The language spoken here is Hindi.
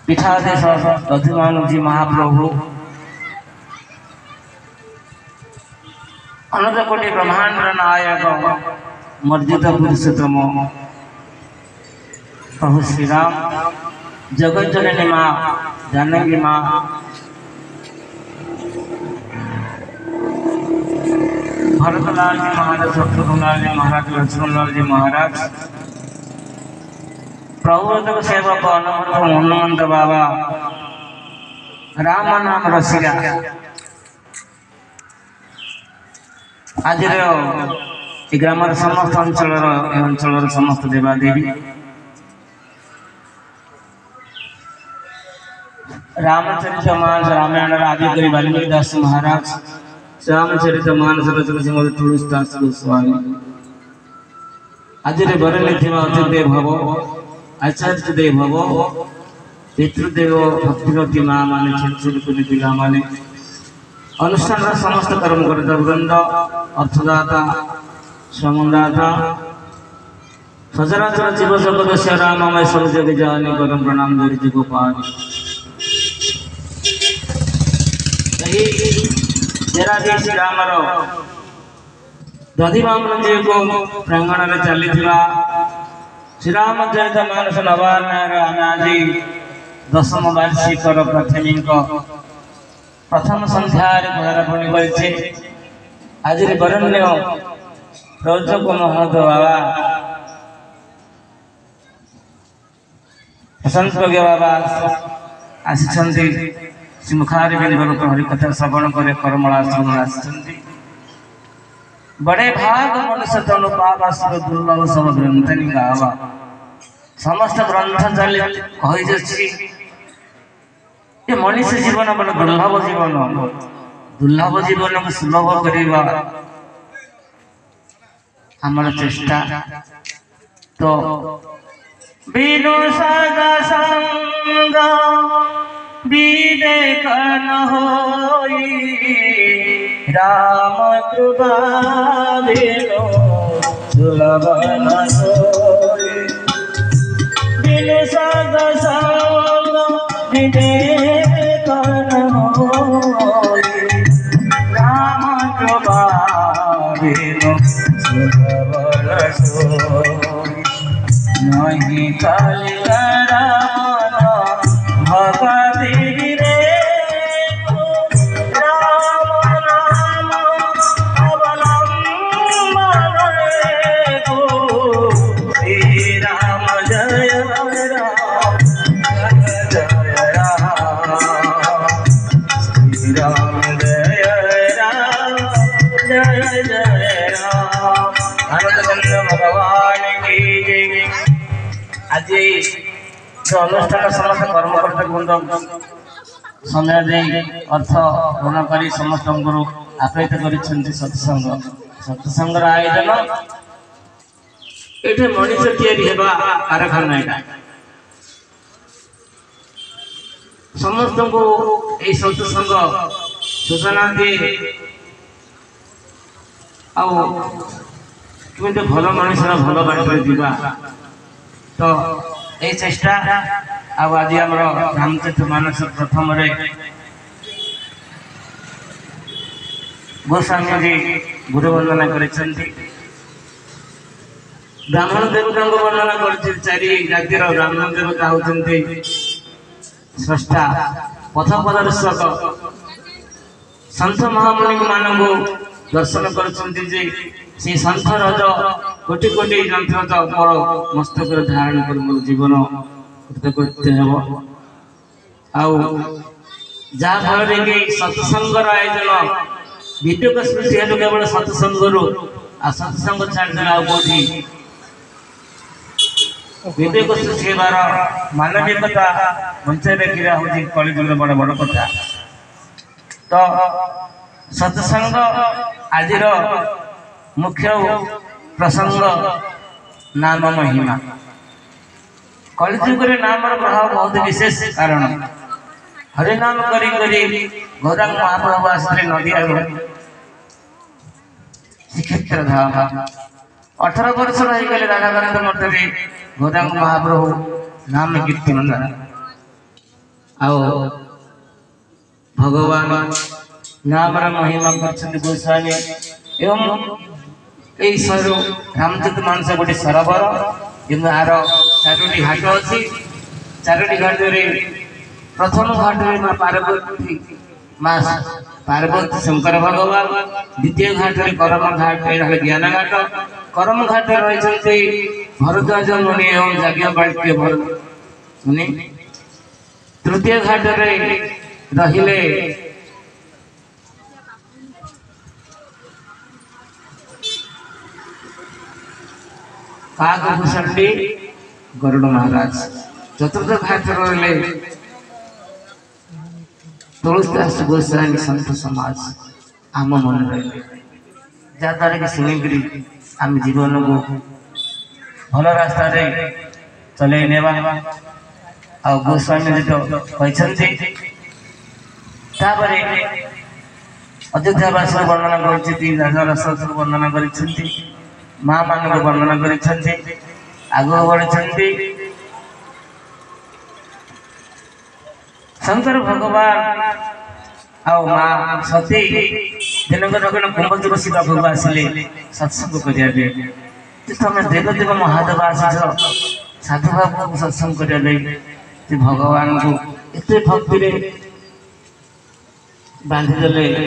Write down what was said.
पीठाधीश दधिमान जी महाप्रभु अनंत कोटि ब्रह्मांड नायक मर्जित पुरुषोत्तम प्रभु श्री राम जगत जननी माँ जानकी माँ भरतलाल जी महाराज शत्रुघ्नलाल जी महाराज लक्ष्मणलाल जी महाराज प्रभु सेवक हनुमंत बाबा राम नाम रसिया आज ग्राम समस्त अंचल समस्त देवादेवी रामचरित मानस रामायण आदिकवि वाल्मीकि दास महाराज रामचरित मानस रचना श्रीमती तुलसीदास गोस्वामी आज बरले अतिथि भव आचार्य देव भव पितृदेव भक्तिवती माँ मान छोट छोट पिला माने अनुष्ठान समस्त कर्मकर्ता वृंद अर्थदाता श्रमदाता सचराचर जीव जगत से राममय सब जग जानी परम प्रणाम धरित गोपाल श्री राम दधिमान जी को प्रांगण में चली श्रीरामचरित मानस नवान्न आज दशम वार्षिक प्रथमी प्रथम संध्यार पदार्पण कर आज बरण्य रौचक महत बाबा संतज्ञ बाबा आसी मुखारी बिंदु हरिकथा श्रवण कर करमला श्रवण आसी बड़े भाग मनुष्य तनु पावा सुर दुर्लभ सब ग्रंथ निगावा समस्त ग्रंथ चली कही ये मनुष्य जीवन बड़े दुर्लभ जीवन को सुलभ करवा हमारा चेष्टा तो बिनु सदा संग विवेक न होई राम कृपा बिनु सुलभ न होई बिनु सदा संग विवेक न होई राम कृपा बिनु सुलभ न होई नहीं काली राम भगति रे राम नाम अवलंबन रे श्री राम जय राम जय राम श्री राम जय राम जय जय राम आनंद भगवान की जय। आज अनुष्ठान समस्त कर्मकर्ता वृंद समय दे अर्थ ऋण कर समस्त आप्यायित कर सत्संग आयोजन ये मनुष्य या कारखाना समस्त को यही सत्संग सूचना दिए आमि भल मनुष्य भल बाटर जा तो ये चेष्टा आज आम रामचरित मानस प्रथम गोस्वामी जी गुरु वंदना कर ब्राह्मण देवता वर्णना कर चारि जातिर ब्राह्मण देवता होती स्रष्टा पथ प्रदर्शक संत महामुनि मान दर्शन कर संत रज कोटि कोटि जंत्र मोर मस्तक धारण कर मोर जीवन कृतकृत्य जहाँफल कि सत्संग आयोजन विद्युक सृष्टि है केवल सत्संग आ सत्संग छाड़ी विद्युक सृष्टि होवार मानविकता बंचाई रखा हूँ कलिजुग बड़ बड़ कथा तो सत्संग आज मुख्य प्रसंग नाम महिमा कलिजुग नाम प्रभाव बहुत विशेष कारण हरिनाम करी गौरांग महाप्रभु आसते नदी श्रीक्षेत्र धाम 18 वर्ष रहीगले राधाकांत मठ में गौरांग महाप्रभु नाम कीर्तन द्वारा आओ भगवान नाम महिमा कर गोस्वामी एवं सर रामचंद्र मानस गोटे सरोवर आर चारोटी घाट अच्छी चारोटी घाट प्रथम घाट माँ पार्वती माँ पार्वती शंकर भगवान द्वितीय घाट करम घाट ज्ञान घाट करम घाट रही भरद्वाज मुनि एवं याज्ञवल्क्य मुनि तृतीय घाट रहिले काकभूषणी गरुड़ महाराज चतुर्थ घाट रहे तुलसीदास गोस्वामी संत समाज आम मन रहे जहाँद्वारा कि शुणिकी आम जीवन को भल रास्ता चल आ गोस्वामी तो कहते अयोध्यावास वर्णना कर राजा रसद वर्णना कर माँ मान वर्णना कर आग बढ़ी शंकर भगवान आ माँ सती दिनक कुंभचूर शिवा भोग आसिले सत्संग करने तुम देवदेव महादेव आस साधु बाबू को सत्संग करने भगवान को एत भक्ति बांधिदेले।